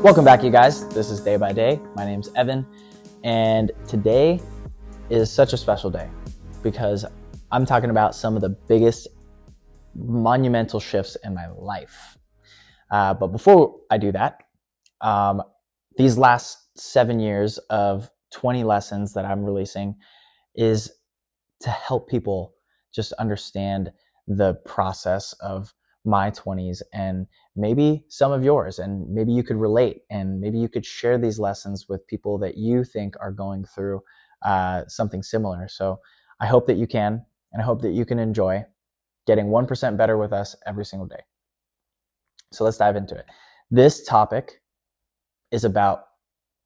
Welcome back, you guys. This is Day by Day. My name's Evan, and today is such a special day because I'm talking about some of the biggest monumental shifts in my life. But before I do that, these last 7 years of 20 lessons that I'm releasing is to help people just understand the process of my 20s and maybe some of yours, and maybe you could relate, and maybe you could share these lessons with people that you think are going through something similar. So I hope that you can, and I hope that you can enjoy getting 1% better with us every single day. So let's dive into it. This topic is about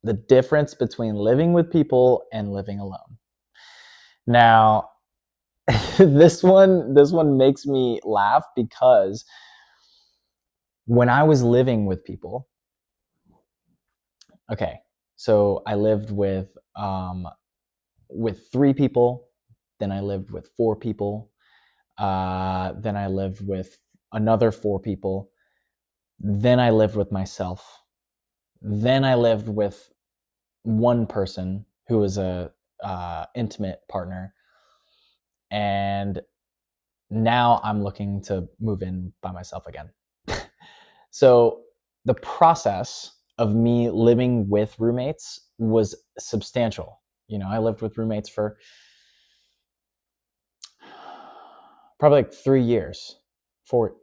the difference between living with people and living alone. Now, this one makes me laugh because when I was living with people, okay, so I lived with 3 people, then I lived with 4 people, then I lived with another 4 people, then I lived with myself, then I lived with one person who was a intimate partner, and now I'm looking to move in by myself again. So the process of me living with roommates was substantial. You know, I lived with roommates for probably like 3 years, 4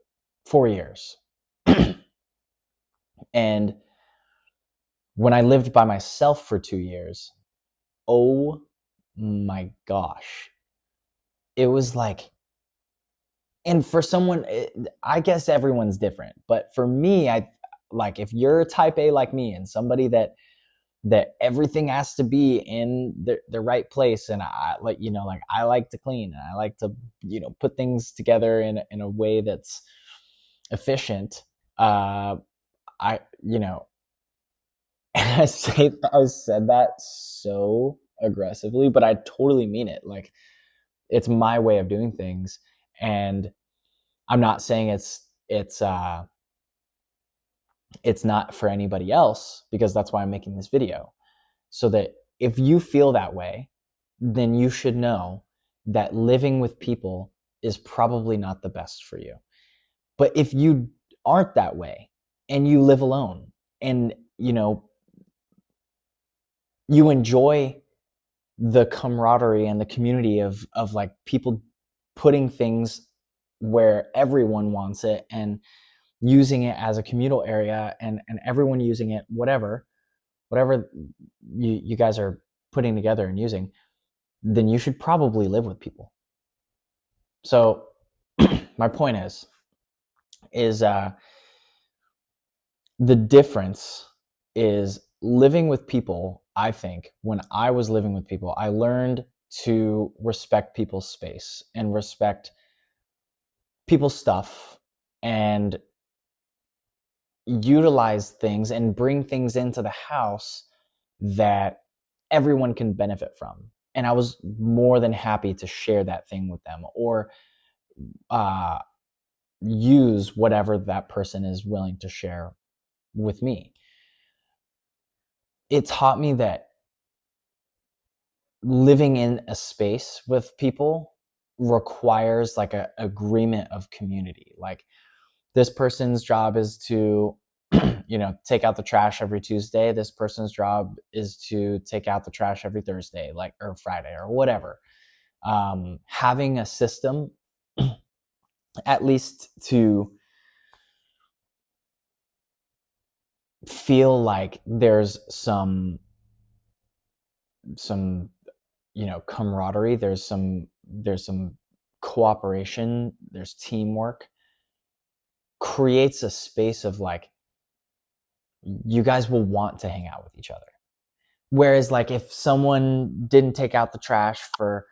years. And when I lived by myself for 2 years, oh my gosh, it was like, and for someone, I guess everyone's different, but for me, I like, if you're type A like me and somebody that everything has to be in the right place, and I like, I like to clean, and I like to, put things together in a way that's efficient. I, and I said that so aggressively, but I totally mean it. Like, it's my way of doing things, and I'm not saying it's not for anybody else, because that's why I'm making this video. So that if you feel that way, then you should know that living with people is probably not the best for you. But if you aren't that way and you live alone, and you enjoy the camaraderie and the community of like people putting things where everyone wants it, and using it as a communal area, and everyone using it, whatever you guys are putting together and using, then you should probably live with people. So my point is the difference is living with people. I think when I was living with people, I learned to respect people's space and respect people's stuff, and utilize things and bring things into the house that everyone can benefit from. And I was more than happy to share that thing with them, or use whatever that person is willing to share with me. It taught me that living in a space with people requires like a agreement of community. Like, this person's job is to take out the trash every Tuesday. This person's job is to take out the trash every Thursday, like, or Friday, or whatever. Having a system, at least to feel like there's some camaraderie, there's some cooperation, there's teamwork, creates a space of like, you guys will want to hang out with each other. Whereas, like, if someone didn't take out the trash for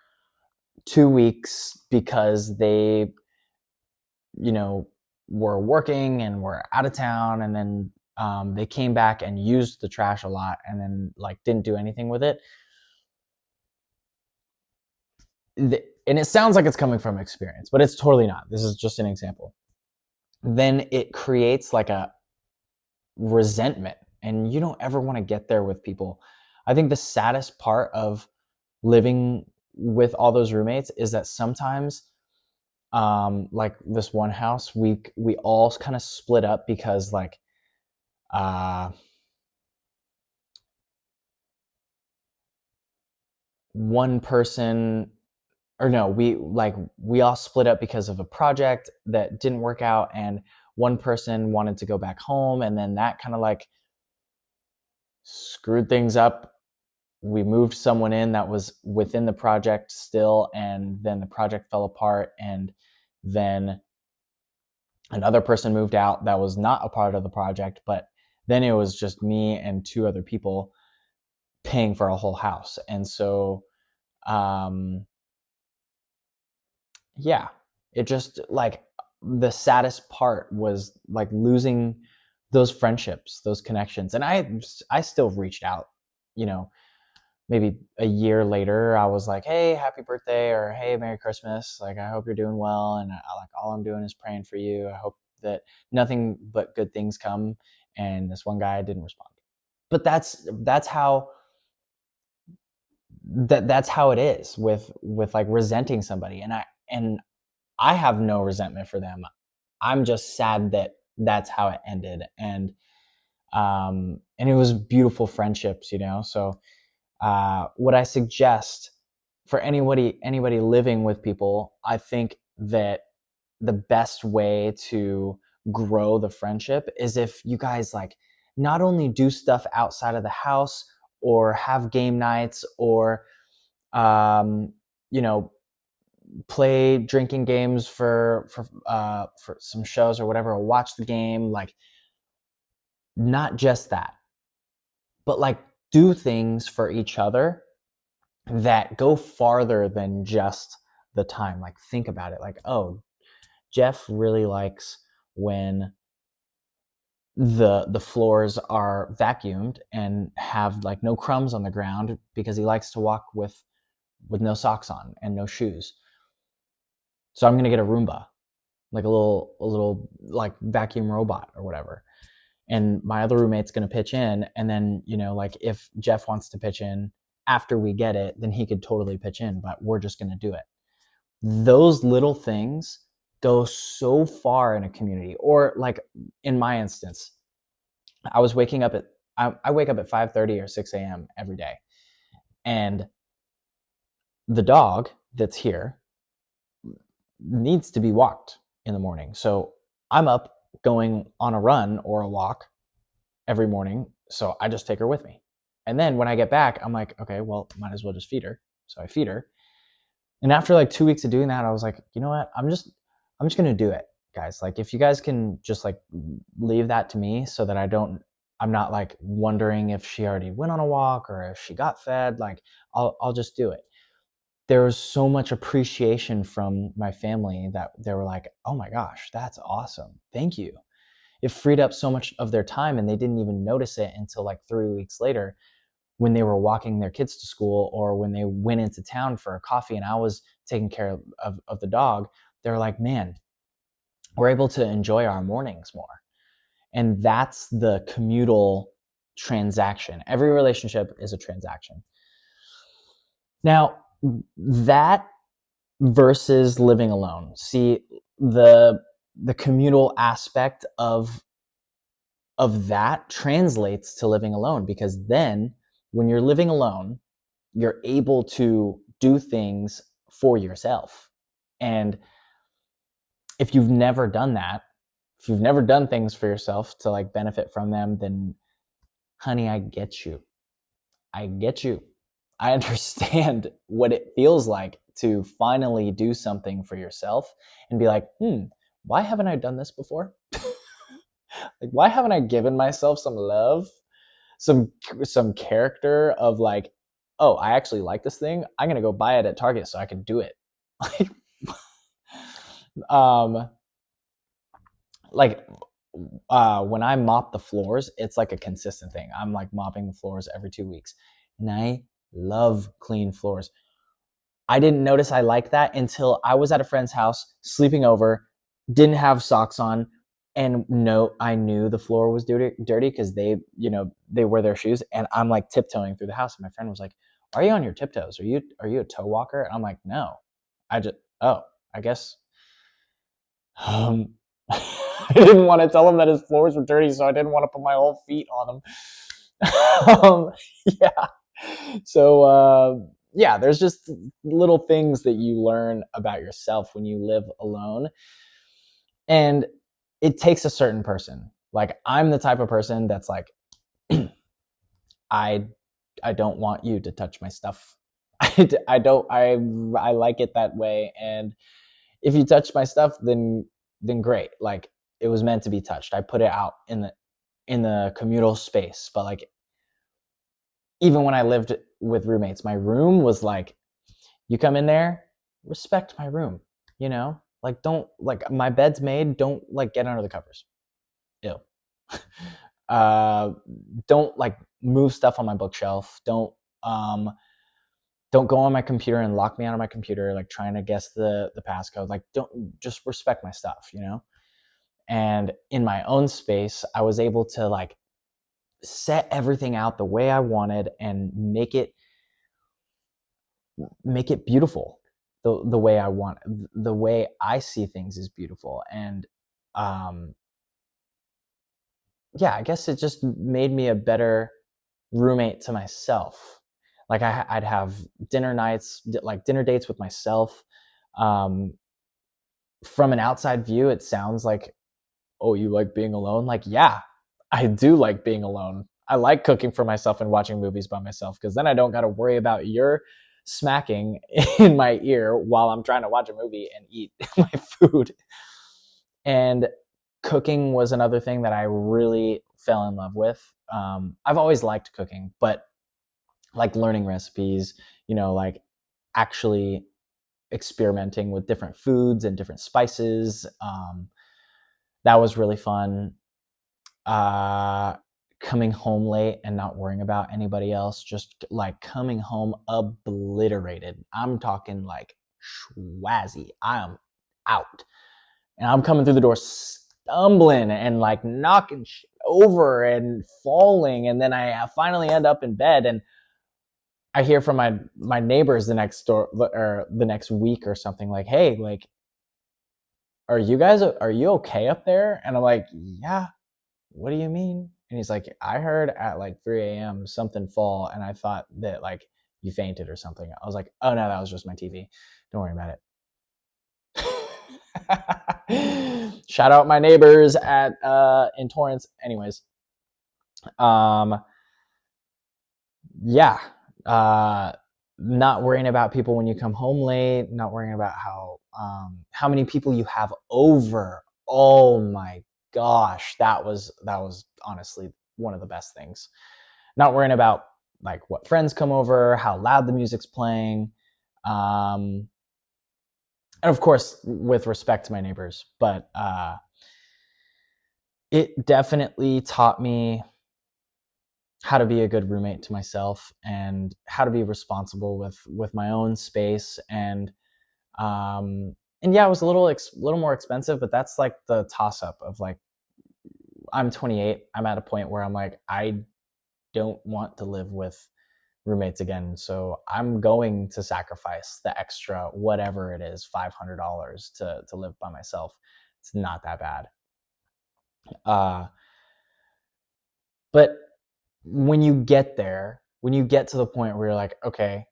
2 weeks because they were working and were out of town, and then they came back and used the trash a lot, and then like didn't do anything with it, and it sounds like it's coming from experience, but it's totally not. This is just an example. Then it creates like a resentment and you don't ever want to get there with people. I think the saddest part of living with all those roommates is that sometimes, like this one house, we all kind of split up because like uh one person, or no, we all split up because of a project that didn't work out, and one person wanted to go back home, and then that kind of like screwed things up. We moved someone in that was within the project still, and then the project fell apart, and then another person moved out that was not a part of the project, but then it was just me and two other people paying for a whole house. And so um yeah, it just like, the saddest part was like losing those friendships, those connections. And I still reached out, you know, maybe a year later. I was like, hey, happy birthday, or hey, Merry Christmas, like I hope you're doing well, and like all I'm doing is praying for you. I hope that nothing but good things come. And this one guy didn't respond. But that's how that's how it is with like resenting somebody. And I have no resentment for them. I'm just sad that that's how it ended. And it was beautiful friendships, you know. So what I suggest for anybody living with people, I think that the best way to grow the friendship is if you guys like not only do stuff outside of the house, or have game nights, or um, you know, play drinking games for some shows or whatever, or watch the game. Like, not just that, but like do things for each other that go farther than just the time. Like, think about it, like, oh, Jeff really likes when the floors are vacuumed and have like no crumbs on the ground, because he likes to walk with no socks on and no shoes. So I'm going to get a Roomba, like a little like vacuum robot or whatever. And my other roommate's going to pitch in. And then, you know, like if Jeff wants to pitch in after we get it, then he could totally pitch in, but we're just going to do it. Those little things go so far in a community. Or like in my instance, I was waking up at, I wake up at 5:30 or 6 a.m. every day. And the dog that's here needs to be walked in the morning. So I'm up going on a run or a walk every morning. So I just take her with me. And then when I get back, I'm like, okay, well, might as well just feed her. So I feed her. And after like 2 weeks of doing that, I was like, you know what? I'm just going to do it, guys. Like, if you guys can just like leave that to me, so that I'm not like wondering if she already went on a walk or if she got fed, like I'll just do it. There was so much appreciation from my family that they were like, oh my gosh, that's awesome. Thank you. It freed up so much of their time, and they didn't even notice it until like 3 weeks later, when they were walking their kids to school, or when they went into town for a coffee and I was taking care of the dog. They were like, man, we're able to enjoy our mornings more. And that's the communal transaction. Every relationship is a transaction. Now, that versus living alone. See, the communal aspect of that translates to living alone, because then when you're living alone, you're able to do things for yourself. And if you've never done that, if you've never done things for yourself to like benefit from them, then honey, I get you. I get you. I understand what it feels like to finally do something for yourself and be like, why haven't I done this before? Like, why haven't I given myself some love, some character of like, oh, I actually like this thing. I'm gonna go buy it at Target so I can do it. Like, um, like when I mop the floors, it's like a consistent thing. I'm like mopping the floors every 2 weeks, and I love clean floors. I didn't notice I liked that until I was at a friend's house sleeping over, didn't have socks on, And no, I knew the floor was dirty because they wear their shoes, and I'm like tiptoeing through the house. And my friend was like, "Are you on your tiptoes? Are you a toe walker?" And I'm like, "No, I just I guess." I didn't want to tell him that his floors were dirty, so I didn't want to put my whole feet on them. Yeah. So yeah, there's just little things that you learn about yourself when you live alone, and it takes a certain person. Like, I'm the type of person that's like, I I don't want you to touch my stuff. I don't I like it that way, and if you touch my stuff, then great. Like, it was meant to be touched. I put it out in the communal space. But like, even when I lived with roommates, my room was like, you come in there, respect my room, like, don't, like, my bed's made, don't like get under the covers. Ew. uh don't like move stuff on my bookshelf. Um don't go on my computer and lock me out of my computer, like trying to guess the passcode. Like, don't, just respect my stuff. And in my own space, I was able to like set everything out the way I wanted and make it beautiful. The way I want, the way I see things is beautiful. And um yeah, I guess it just made me a better roommate to myself. Like, I'd have dinner nights, like dinner dates with myself. um from an outside view, it sounds like, oh, you like being alone? Like, yeah, I do like being alone. I like cooking for myself and watching movies by myself, because then I don't got to worry about your smacking in my ear while I'm trying to watch a movie and eat my food. And cooking was another thing that I really fell in love with. I've always liked cooking, but like learning recipes, like actually experimenting with different foods and different spices. That was really fun. uh Coming home late and not worrying about anybody else, just like coming home obliterated. I'm talking like schwazzy. I am out, and I'm coming through the door stumbling and like knocking shit over and falling, and then I finally end up in bed, and I hear from my neighbors the next door, or the next week or something, like, "Hey, like, are you okay up there?" And I'm like, "Yeah, what do you mean?" And he's like, "I heard at like 3 a.m. something fall, and I thought that like you fainted or something." I was like, "Oh no, that was just my TV. Don't worry about it." Shout out my neighbors at in Torrance. Anyways, um, yeah, uh, not worrying about people when you come home late, not worrying about how many people you have over. Oh my gosh, that was honestly one of the best things. Not worrying about like what friends come over, how loud the music's playing, and of course with respect to my neighbors. But it definitely taught me how to be a good roommate to myself, and how to be responsible with my own space. And yeah, it was a little more expensive, but that's like the toss up of like, I'm 28. I'm at a point where I'm like, I don't want to live with roommates again, so I'm going to sacrifice the extra whatever it is, $500 to live by myself. It's not that bad. uh but when you get there, when you get to the point where you're like, okay,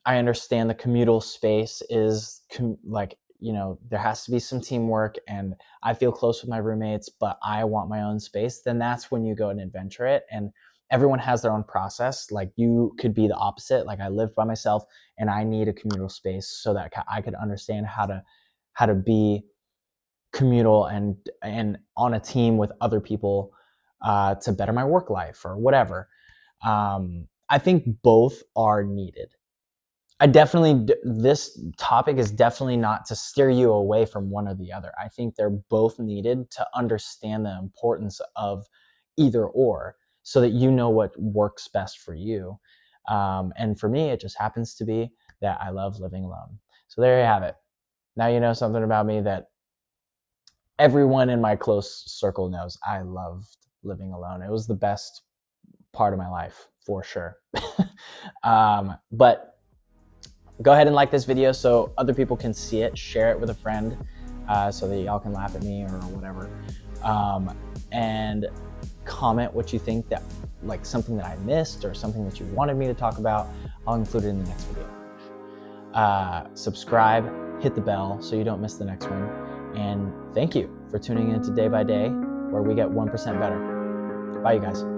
I understand the communal space is like, there has to be some teamwork, and I feel close with my roommates, but I want my own space. Then that's when you go and adventure it. And everyone has their own process. Like, you could be the opposite. Like, I live by myself and I need a communal space so that I could understand how to be communal and on a team with other people, to better my work life or whatever. I think both are needed. This topic is definitely not to steer you away from one or the other. I think they're both needed to understand the importance of either or, so that you know what works best for you. And for me, it just happens to be that I love living alone. So there you have it. Now you know something about me that everyone in my close circle knows I loved living alone. It was the best part of my life for sure. But go ahead and like this video so other people can see it. Share it with a friend so that y'all can laugh at me or whatever. And comment what you think, that like something that I missed or something that you wanted me to talk about. I'll include it in the next video. Subscribe, hit the bell so you don't miss the next one. And thank you for tuning in to Day by Day, where we get 1% better. Bye, you guys.